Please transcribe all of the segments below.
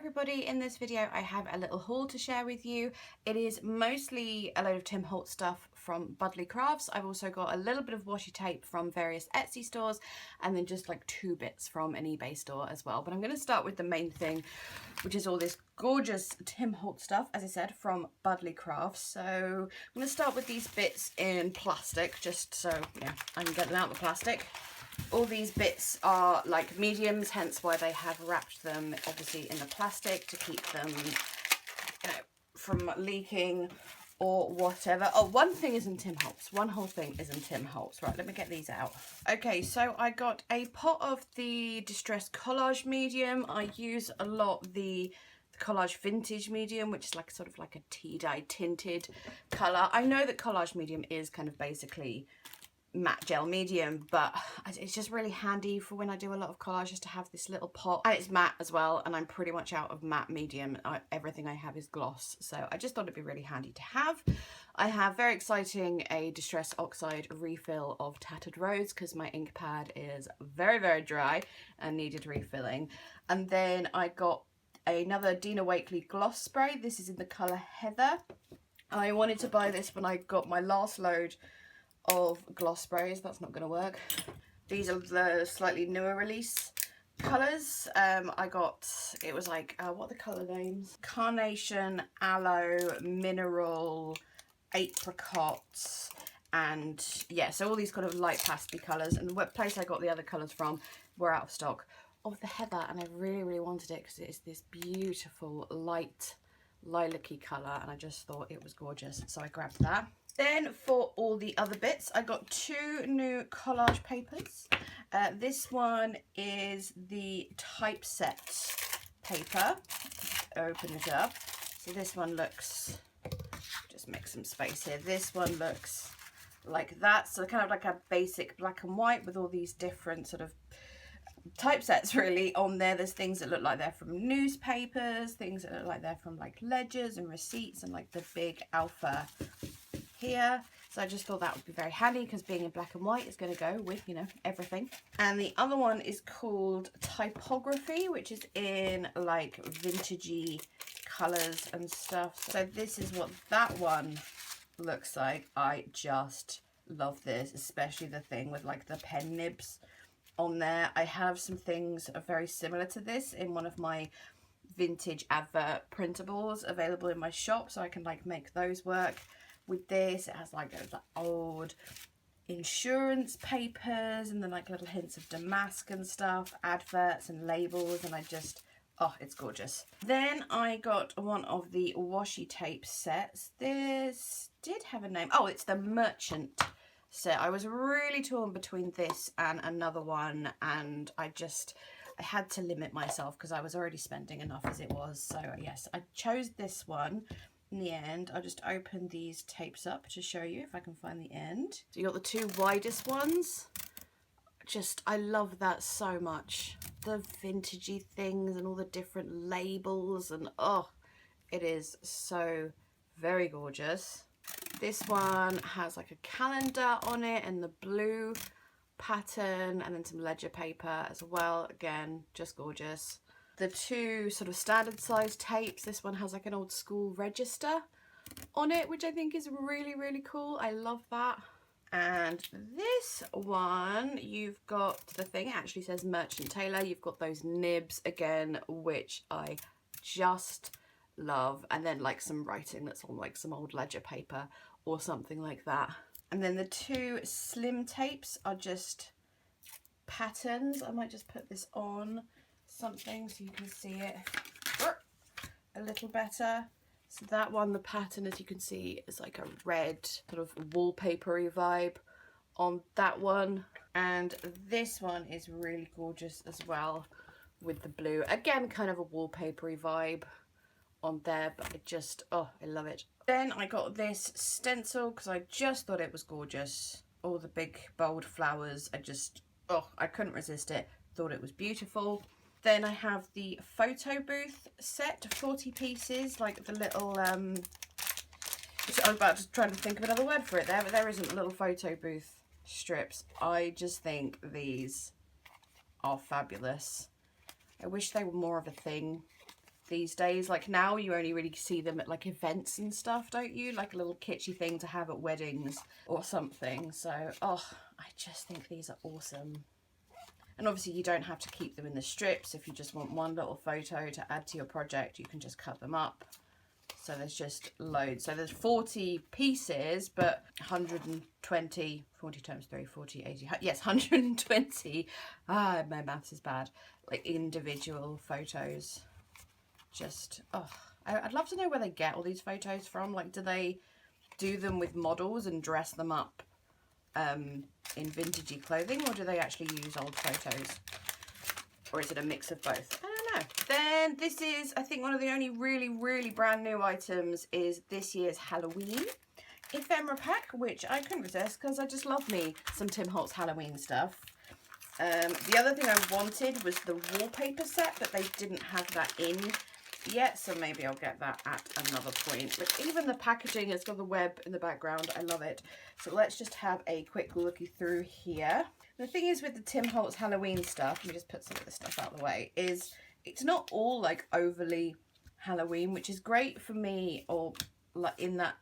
everybody, in this video I have a little haul to share with you. It is mostly a load of Tim Holtz stuff from Budley Crafts. I've also got a little bit of washi tape from various Etsy stores and then just like 2 bits from an eBay store as well. But I'm going to start with the main thing, which is all this gorgeous Tim Holtz stuff, as I said, from Budley Crafts. So I'm going to start with these bits in plastic, just so yeah, I can get them out of the plastic. All these bits are like mediums, hence why they have wrapped them obviously in the plastic to keep them, you know, from leaking or whatever. Oh, one thing is in Tim Holtz. One whole thing is in Tim Holtz. Right, let me get these out. Okay, so I got a pot of the Distress Collage medium. I use a lot the Collage Vintage medium, which is like sort of like a tea-dye tinted colour. I know that Collage medium is kind of basically matte gel medium, but it's just really handy for when I do a lot of collage just to have this little pot, and it's matte as well, and I'm pretty much out of matte medium. Everything I have is gloss, so I just thought it'd be really handy to have. I have, very exciting, a Distress Oxide refill of Tattered Rose because my ink pad is very, very dry and needed refilling. And then I got another Dina Wakley gloss spray. This is in the colour Heather. I wanted to buy this when I got my last load of gloss sprays. That's not going to work. These are the slightly newer release colours. I got, it was like, what are the colour names? Carnation, Aloe, Mineral, Apricot, and yeah, so all these kind of light pastel colours. And the place I got the other colours from were out of stock of the Heather, and I really, really wanted it because it is this beautiful light lilac-y colour, and I just thought it was gorgeous, so I grabbed that. Then for all the other bits, I got 2 new collage papers. This one is the typeset paper. Open it up. So this one looks, just make some space here. This one looks like that. So kind of like a basic black and white with all these different sort of typesets really on there. There's things that look like they're from newspapers, things that look like they're from like ledgers and receipts, and like the big alpha here. So I just thought that would be very handy because being in black and white is going to go with, you know, everything. And the other one is called Typography, which is in like vintagey colours and stuff. So this is what that one looks like. I just love this, especially the thing with like the pen nibs on there. I have some things that are very similar to this in one of my vintage advert printables available in my shop, so I can like make those work. With this, it has like the old insurance papers and then like little hints of damask and stuff, adverts and labels, and I just, oh, it's gorgeous. Then I got one of the washi tape sets. This did have a name. Oh, it's the Merchant set. I was really torn between this and another one, and I had to limit myself because I was already spending enough as it was. So yes, I chose this one. In the end, I'll just open these tapes up to show you if I can find the end. So you got the 2 widest ones. Just, I love that so much. The vintagey things and all the different labels, and oh, it is so very gorgeous. This one has like a calendar on it and the blue pattern, and then some ledger paper as well. Again, just gorgeous. The 2 sort of standard size tapes. This one has like an old school register on it, which I think is really, really cool. I love that. And this one, you've got the thing, it actually says Merchant Tailor. You've got those nibs again, which I just love. And then like some writing that's on like some old ledger paper or something like that. And then the 2 slim tapes are just patterns. I might just put this on something so you can see it a little better. So that one, the pattern, as you can see, is like a red sort of wallpapery vibe on that one, and this one is really gorgeous as well with the blue, again kind of a wallpapery vibe on there, but I just, oh, I love it. Then I got this stencil because I just thought it was gorgeous. All the big bold flowers, I just, oh, I couldn't resist it. Thought it was beautiful. Then I have the photo booth set, 40 pieces, like the little, I was about to try to think of another word for it there, but there isn't, little photo booth strips. I just think these are fabulous. I wish they were more of a thing these days. Like now you only really see them at like events and stuff, don't you? Like a little kitschy thing to have at weddings or something. So, oh, I just think these are awesome. And obviously you don't have to keep them in the strips. If you just want one little photo to add to your project, you can just cut them up. So there's just loads. So there's 40 pieces, but 120, 40 times 3, 40, 80, yes, 120. Ah, my maths is bad. Like individual photos. Just, oh, I'd love to know where they get all these photos from. Like, do they do them with models and dress them up in vintagey clothing, or do they actually use old photos? Or is it a mix of both? I don't know. Then this is, I think, one of the only really brand new items is this year's Halloween ephemera pack, which I couldn't resist because I just love me some Tim Holtz Halloween stuff. The other thing I wanted was the wallpaper set, but they didn't have that in yet, so maybe I'll get that at another point. But even the packaging, it's got the web in the background. I love it. So let's just have a quick looky through here. The thing is with the Tim Holtz Halloween stuff, let me just put some of this stuff out of the way, is it's not all like overly Halloween, which is great for me, or like in that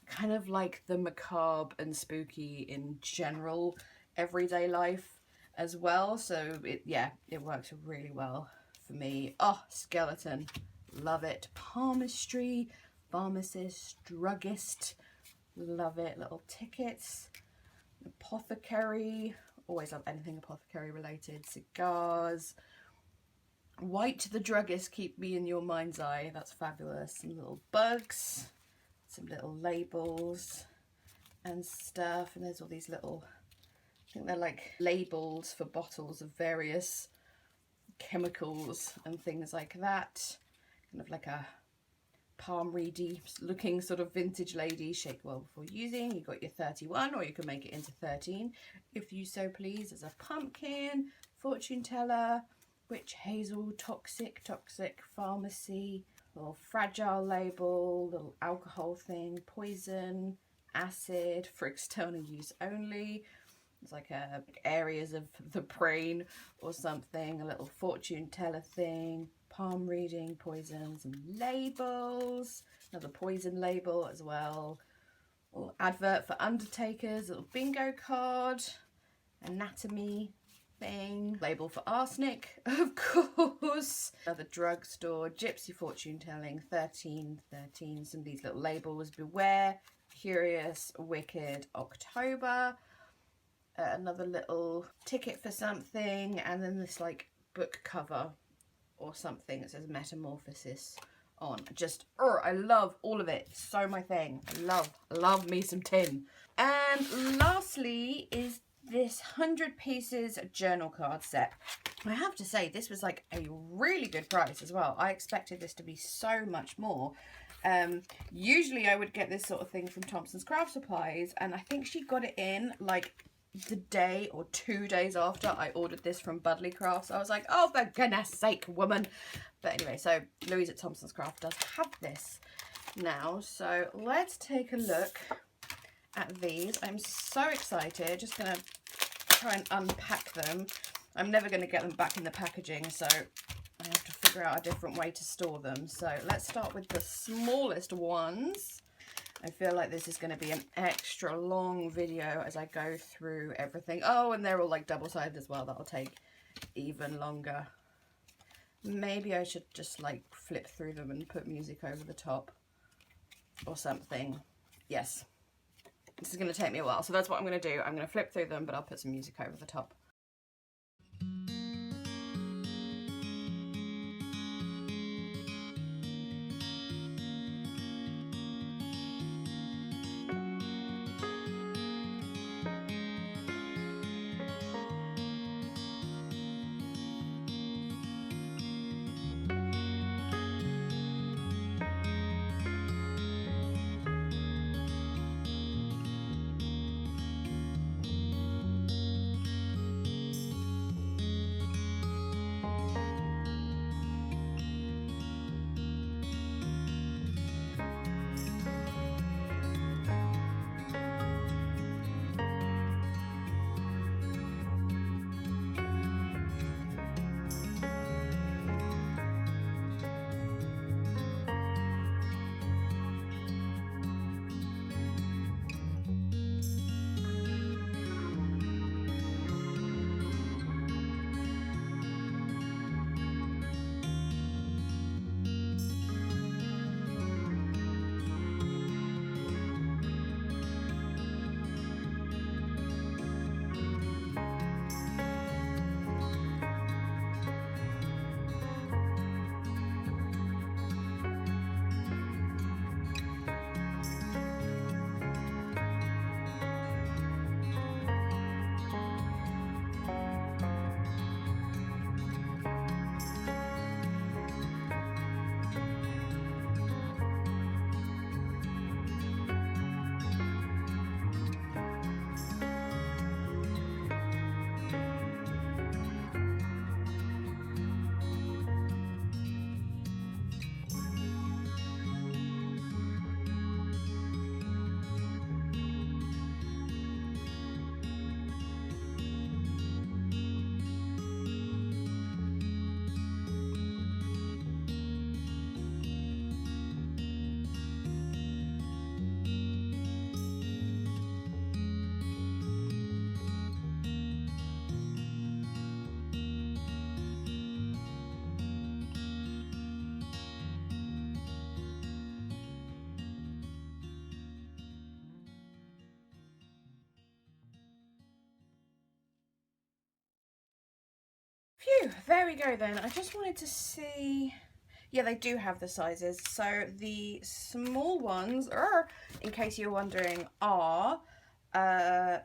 kind of like the macabre and spooky in general everyday life as well. So it works really well for me. Oh, skeleton, love it. Palmistry, pharmacist, druggist, love it. Little tickets, apothecary, always love anything apothecary related. Cigars, White the druggist, keep me in your mind's eye, that's fabulous. Some little bugs, some little labels and stuff, and there's all these little, I think they're like labels for bottles of various chemicals and things like that. Kind of like a palm reedy looking sort of vintage lady. Shake well before using. You got your 31, or you can make it into 13 if you so please. There's a pumpkin, fortune teller, witch hazel, toxic pharmacy, little fragile label, little alcohol thing, poison, acid for external use only. It's like areas of the brain or something. A little fortune teller thing, palm reading, poison, some labels, another poison label as well. A little advert for undertakers, a little bingo card, anatomy thing, label for arsenic, of course. Another drugstore, gypsy fortune telling, 1313. Some of these little labels: beware, curious, wicked, October. Another little ticket for something, and then this like book cover or something that says metamorphosis on. Just, I love all of it. So my thing. I love me some tin. And lastly is this 100 pieces journal card set. I have to say, this was like a really good price as well. I expected this to be so much more. Usually I would get this sort of thing from Thompson's Craft Supplies, and I think she got it in like the day or 2 days after I ordered this from Budley Crafts. I was like, oh, for goodness sake, woman. But anyway, so Louise at Thompson's Craft does have this now. So let's take a look at these. I'm so excited. Just gonna try and unpack them. I'm never going to get them back in the packaging, so I have to figure out a different way to store them. So let's start with the smallest ones. I feel like this is going to be an extra long video as I go through everything. Oh, and they're all like double-sided as well. That'll take even longer. Maybe I should just like flip through them and put music over the top or something. Yes. This is going to take me a while, so that's what I'm going to do. I'm going to flip through them, but I'll put some music over the top. Phew, there we go then. I just wanted to see, yeah, they do have the sizes. So the small ones, in case you're wondering, are 3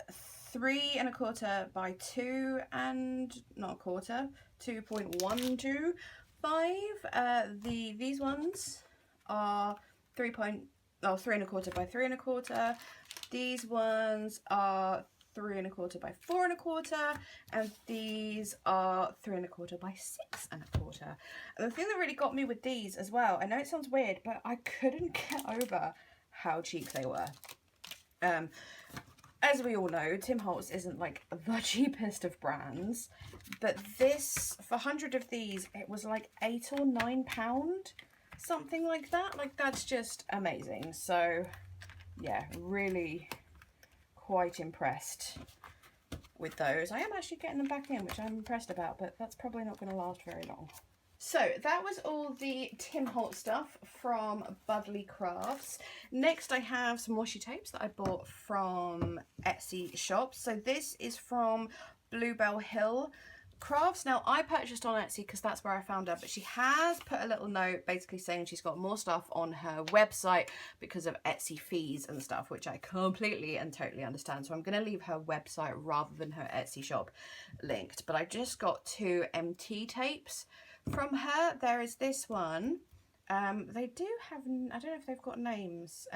1/4 by 2 and not a quarter, 2.125. These ones are 3 1/4 by 3 1/4. These ones are 3 1/4 by 4 1/4, and these are 3 1/4 by 6 1/4. And the thing that really got me with these as well, I know it sounds weird, but I couldn't get over how cheap they were. As we all know, Tim Holtz isn't like the cheapest of brands, but this, for 100 of these, it was like £8 or £9, something like that. Like, that's just amazing. So yeah, really quite impressed with those. I am actually getting them back in, which I'm impressed about, but that's probably not going to last very long. So that was all the Tim Holtz stuff from Budley Crafts. Next I have some washi tapes that I bought from Etsy shops. So this is from Bluebell Hill Crafts. Now I purchased on Etsy because that's where I found her, but she has put a little note basically saying she's got more stuff on her website because of Etsy fees and stuff, which I completely and totally understand. So I'm going to leave her website rather than her Etsy shop linked. But I just got 2 MT tapes from her. There is this one. They do have, I don't know if they've got names.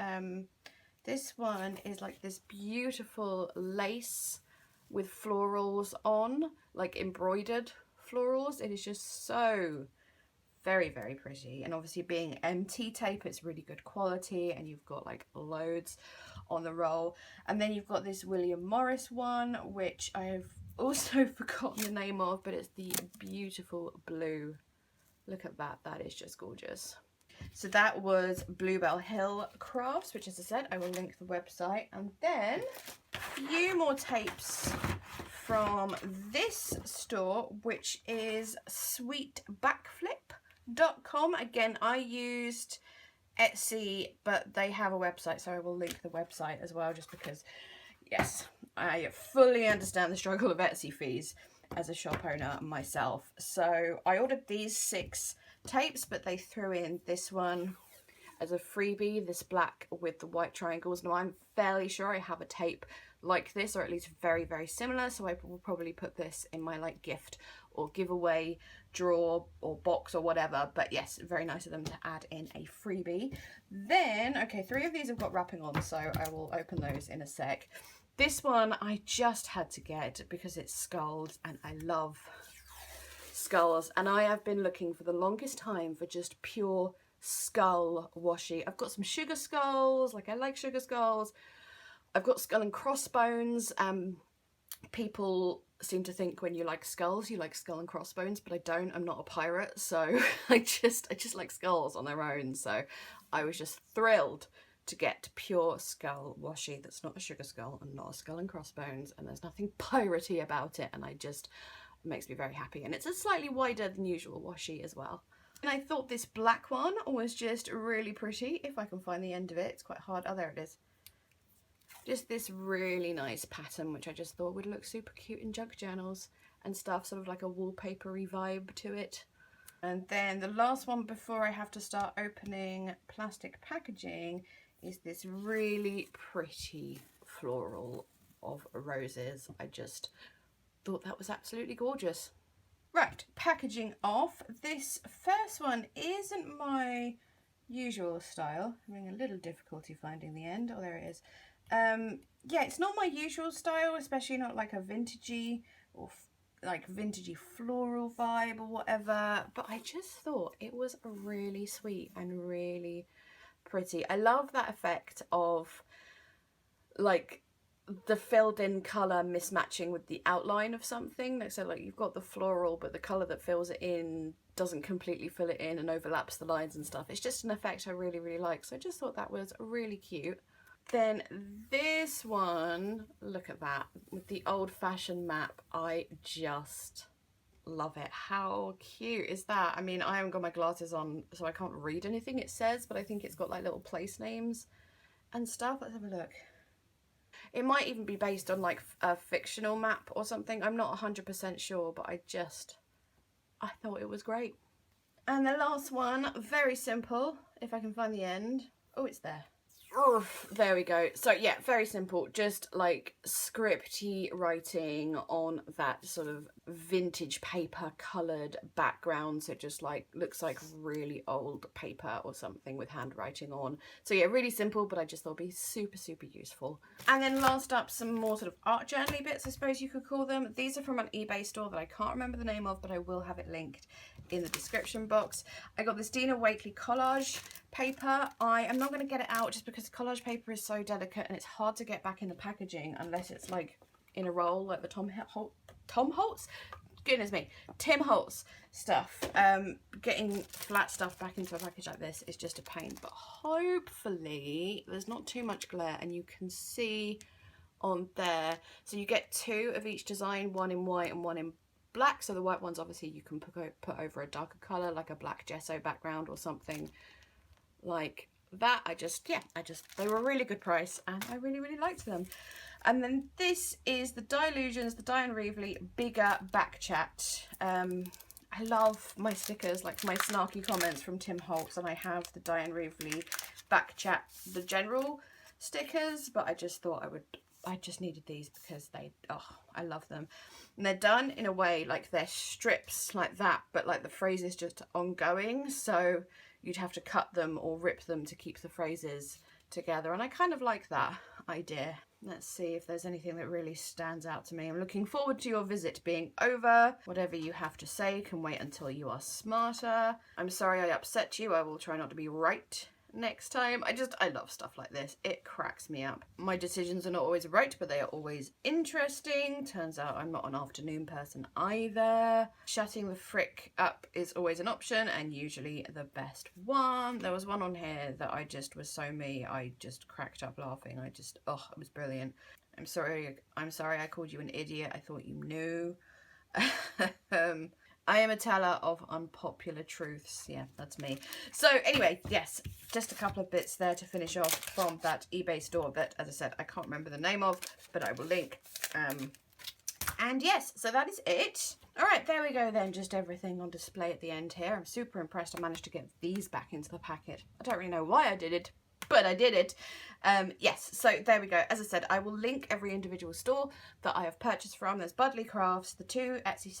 This one is like this beautiful lace with florals on, like embroidered florals. It is just so very, very pretty. And obviously being MT tape, it's really good quality, and you've got like loads on the roll. And then you've got this William Morris one, which I have also forgotten the name of, but it's the beautiful blue. Look at that, that is just gorgeous. So that was Bluebell Hill Crafts, which, as I said, I will link the website. And then a few more tapes from this store, which is sweetbackflip.com. Again, I used Etsy, but they have a website, so I will link the website as well, just because, yes, I fully understand the struggle of Etsy fees as a shop owner myself. So I ordered these 6 tapes, but they threw in this one as a freebie, this black with the white triangles. Now I'm fairly sure I have a tape like this, or at least very, very similar, so I will probably put this in my like gift or giveaway drawer or box or whatever. But yes, very nice of them to add in a freebie. Then, okay, 3 of these have got wrapping on, so I will open those in a sec. This one I just had to get because it's skulls, and I love skulls, and I have been looking for the longest time for just pure skull washi. I've got some sugar skulls, like I like sugar skulls. I've got skull and crossbones. People seem to think when you like skulls, you like skull and crossbones, but I don't. I'm not a pirate, so I just like skulls on their own. So I was just thrilled to get pure skull washi that's not a sugar skull and not a skull and crossbones, and there's nothing piratey about it, and it makes me very happy. And it's a slightly wider than usual washi as well. And I thought this black one was just really pretty. If I can find the end of it, it's quite hard. Oh, there it is. Just this really nice pattern, which I just thought would look super cute in junk journals and stuff, sort of like a wallpapery vibe to it. And then the last one before I have to start opening plastic packaging is this really pretty floral of roses. I just thought that was absolutely gorgeous. Right, packaging off. This first one isn't my usual style. I'm having a little difficulty finding the end. Oh, there it is. Yeah, it's not my usual style, especially not like a vintagey or like vintagey floral vibe or whatever, but I just thought it was really sweet and really pretty. I love that effect of like the filled in colour mismatching with the outline of something. So like you've got the floral, but the colour that fills it in doesn't completely fill it in and overlaps the lines and stuff. It's just an effect I really, really like. So I just thought that was really cute. Then this one, look at that, with the old-fashioned map. I just love it. How cute is that? I mean, I haven't got my glasses on, so I can't read anything it says, but I think it's got like little place names and stuff. Let's have a look. It might even be based on like a fictional map or something. I'm not 100% sure, but I just I thought it was great. And the last one, very simple, if I can find the end. Oh, it's there. There we go. So yeah, very simple, just like scripty writing on that sort of vintage paper coloured background, so it just like looks like really old paper or something with handwriting on. So yeah, really simple, but I just thought it'd be super useful. And then last up, some more sort of art journaly bits, I suppose you could call them. These are from an eBay store that I can't remember the name of, but I will have it linked in the description box. I got this Dina Wakley collage paper. I am not going to get it out just because collage paper is so delicate and it's hard to get back in the packaging unless it's like in a roll like the Tim Holtz stuff. Getting flat stuff back into a package like this is just a pain, but hopefully there's not too much glare and you can see on there. So you get 2 of each design, one in white and one in black. So the white ones obviously you can put over a darker colour like a black gesso background or something like that. They were a really good price and I really liked them. And then this is the Dylusions, the Diane Reevely bigger back chat. I love my stickers, like my snarky comments from Tim Holtz, and I have the Diane Reevely back chat, the general stickers, but I just thought I just needed these because I love them. And they're done in a way like they're strips like that, but like the phrase is just ongoing, so you'd have to cut them or rip them to keep the phrases together, and I kind of like that idea. Let's see if there's anything that really stands out to me. I'm looking forward to your visit being over. Whatever you have to say can wait until you are smarter. I'm sorry I upset you. I will try not to be right next time. I love stuff like this. It cracks me up. My decisions are not always right, but they are always interesting. Turns out I'm not an afternoon person either. Shutting the frick up is always an option and usually the best one. There was one on here that I just was so me. I just cracked up laughing. It was brilliant. I'm sorry I called you an idiot. I thought you knew. I am a teller of unpopular truths. Yeah, that's me. So anyway, yes, just a couple of bits there to finish off from that eBay store that, as I said, I can't remember the name of, but I will link. And yes, so that is it. All right, there we go then, just everything on display at the end here. I'm super impressed I managed to get these back into the packet. I don't really know why I did it, but I did it. Yes, so there we go. As I said, I will link every individual store that I have purchased from. There's Budley Crafts, the two Etsy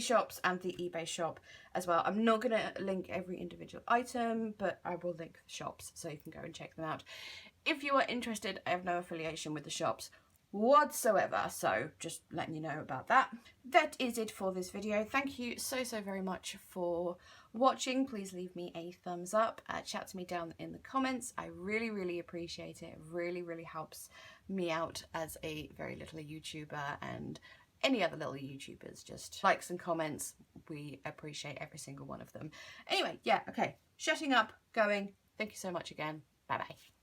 shops and the eBay shop as well. I'm not going to link every individual item, but I will link the shops so you can go and check them out. If you are interested, I have no affiliation with the shops whatsoever, so just letting you know about that. That is it for this video. Thank you so very much for watching. Please leave me a thumbs up, chat to me down in the comments. I really appreciate it. It really helps me out as a very little YouTuber, and any other little YouTubers. Just likes and comments, we appreciate every single one of them. Anyway, yeah, okay, shutting up, going. Thank you so much again. Bye bye.